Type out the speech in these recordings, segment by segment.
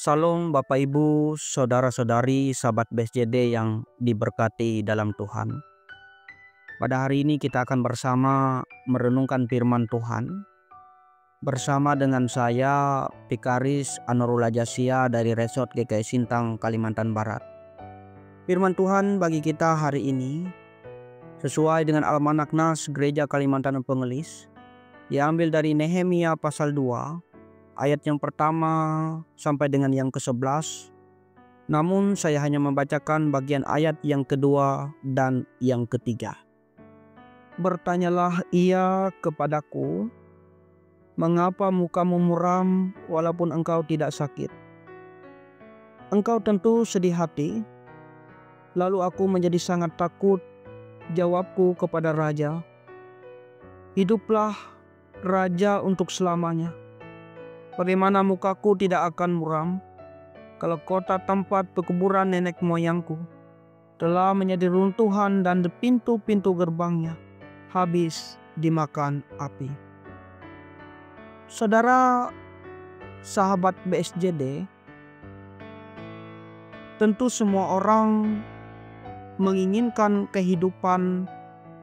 Salam Bapak Ibu, saudara-saudari, sahabat BSJD yang diberkati dalam Tuhan. Pada hari ini kita akan bersama merenungkan firman Tuhan. Bersama dengan saya, Vikaris Anurul Ajasia dari Resort GKI Sintang, Kalimantan Barat. Firman Tuhan bagi kita hari ini, sesuai dengan Almanak Nas Gereja Kalimantan Pengelis, diambil dari Nehemia pasal 2, ayat yang pertama sampai dengan yang ke-11. Namun saya hanya membacakan bagian ayat yang kedua dan yang ketiga. Bertanyalah ia kepadaku, mengapa mukamu muram walaupun engkau tidak sakit? Engkau tentu sedih hati. Lalu aku menjadi sangat takut. Jawabku kepada raja, hiduplah raja untuk selamanya. Bagaimana mukaku tidak akan muram kalau kota tempat pekuburan nenek moyangku telah menjadi runtuhan dan pintu-pintu gerbangnya habis dimakan api. Saudara sahabat BSJD, tentu semua orang menginginkan kehidupan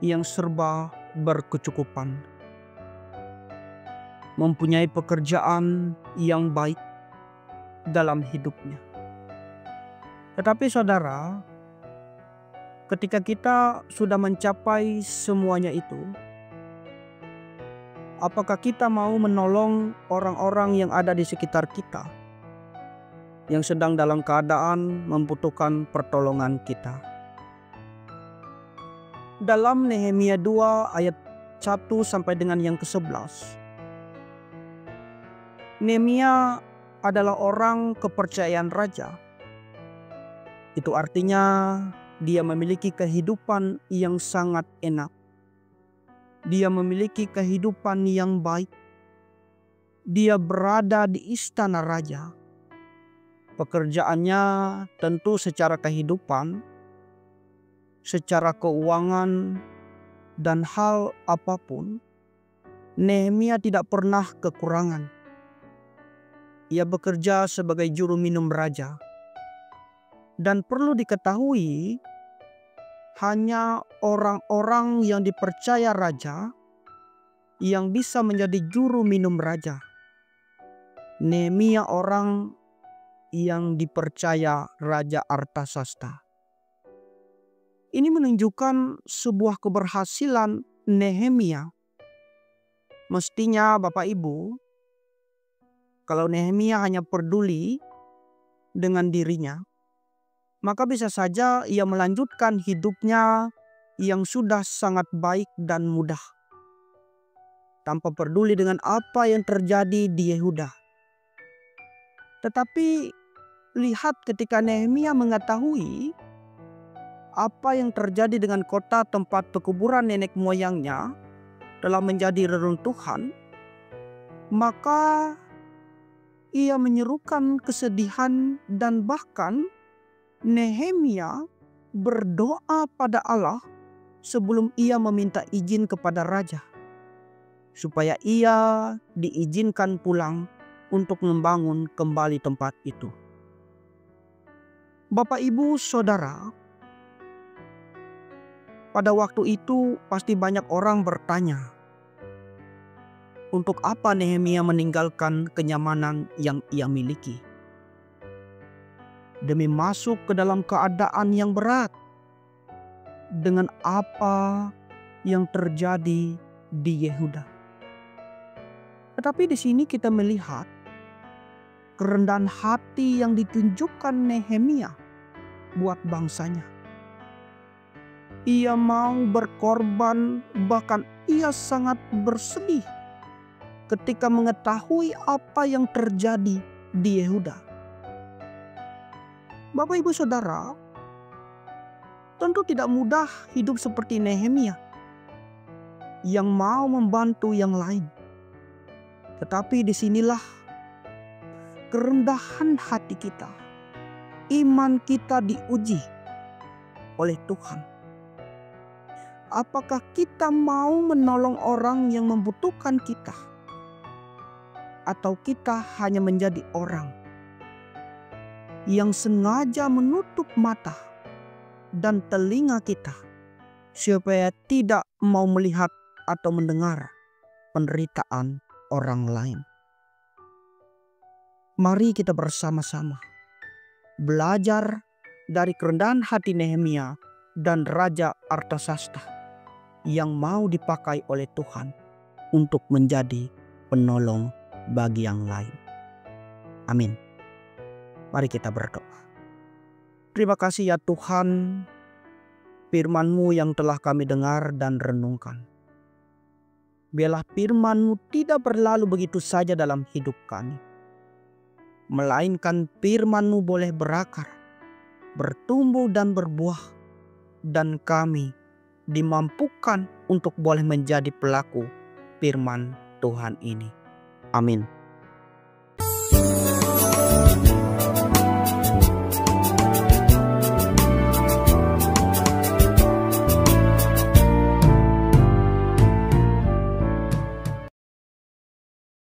yang serba berkecukupan, mempunyai pekerjaan yang baik dalam hidupnya. Tetapi saudara, ketika kita sudah mencapai semuanya itu, apakah kita mau menolong orang-orang yang ada di sekitar kita yang sedang dalam keadaan membutuhkan pertolongan kita? Dalam Nehemia 2 ayat 1 sampai dengan yang ke-11, Nehemia adalah orang kepercayaan raja. Itu artinya dia memiliki kehidupan yang sangat enak. Dia memiliki kehidupan yang baik. Dia berada di istana raja. Pekerjaannya tentu secara kehidupan, secara keuangan, dan hal apapun, Nehemia tidak pernah kekurangan. Ia bekerja sebagai juru minum raja. Dan perlu diketahui, hanya orang-orang yang dipercaya raja yang bisa menjadi juru minum raja. Nehemia orang yang dipercaya Raja Artasasta. Ini menunjukkan sebuah keberhasilan Nehemia. Mestinya Bapak Ibu, kalau Nehemia hanya peduli dengan dirinya, maka bisa saja ia melanjutkan hidupnya yang sudah sangat baik dan mudah, tanpa peduli dengan apa yang terjadi di Yehuda. Tetapi lihat ketika Nehemia mengetahui apa yang terjadi dengan kota tempat pekuburan nenek moyangnya telah menjadi reruntuhan, maka ia menyerukan kesedihan dan bahkan Nehemia berdoa pada Allah sebelum ia meminta izin kepada raja supaya ia diizinkan pulang untuk membangun kembali tempat itu. Bapak Ibu Saudara, pada waktu itu pasti banyak orang bertanya, untuk apa Nehemia meninggalkan kenyamanan yang ia miliki demi masuk ke dalam keadaan yang berat dengan apa yang terjadi di Yehuda. Tetapi di sini kita melihat kerendahan hati yang ditunjukkan Nehemia buat bangsanya. Ia mau berkorban, bahkan ia sangat bersedih ketika mengetahui apa yang terjadi di Yehuda. Bapak Ibu Saudara, tentu tidak mudah hidup seperti Nehemia yang mau membantu yang lain. Tetapi disinilah kerendahan hati kita, iman kita diuji oleh Tuhan. Apakah kita mau menolong orang yang membutuhkan kita? Atau kita hanya menjadi orang yang sengaja menutup mata dan telinga kita supaya tidak mau melihat atau mendengar penderitaan orang lain. Mari kita bersama-sama belajar dari kerendahan hati Nehemia dan Raja Artasasta yang mau dipakai oleh Tuhan untuk menjadi penolong bagi yang lain. Amin. Mari kita berdoa. Terima kasih ya Tuhan, firman-Mu yang telah kami dengar dan renungkan. Biarlah firman-Mu tidak berlalu begitu saja dalam hidup kami, melainkan firman-Mu boleh berakar, bertumbuh dan berbuah, dan kami dimampukan untuk boleh menjadi pelaku firman Tuhan ini. Amin.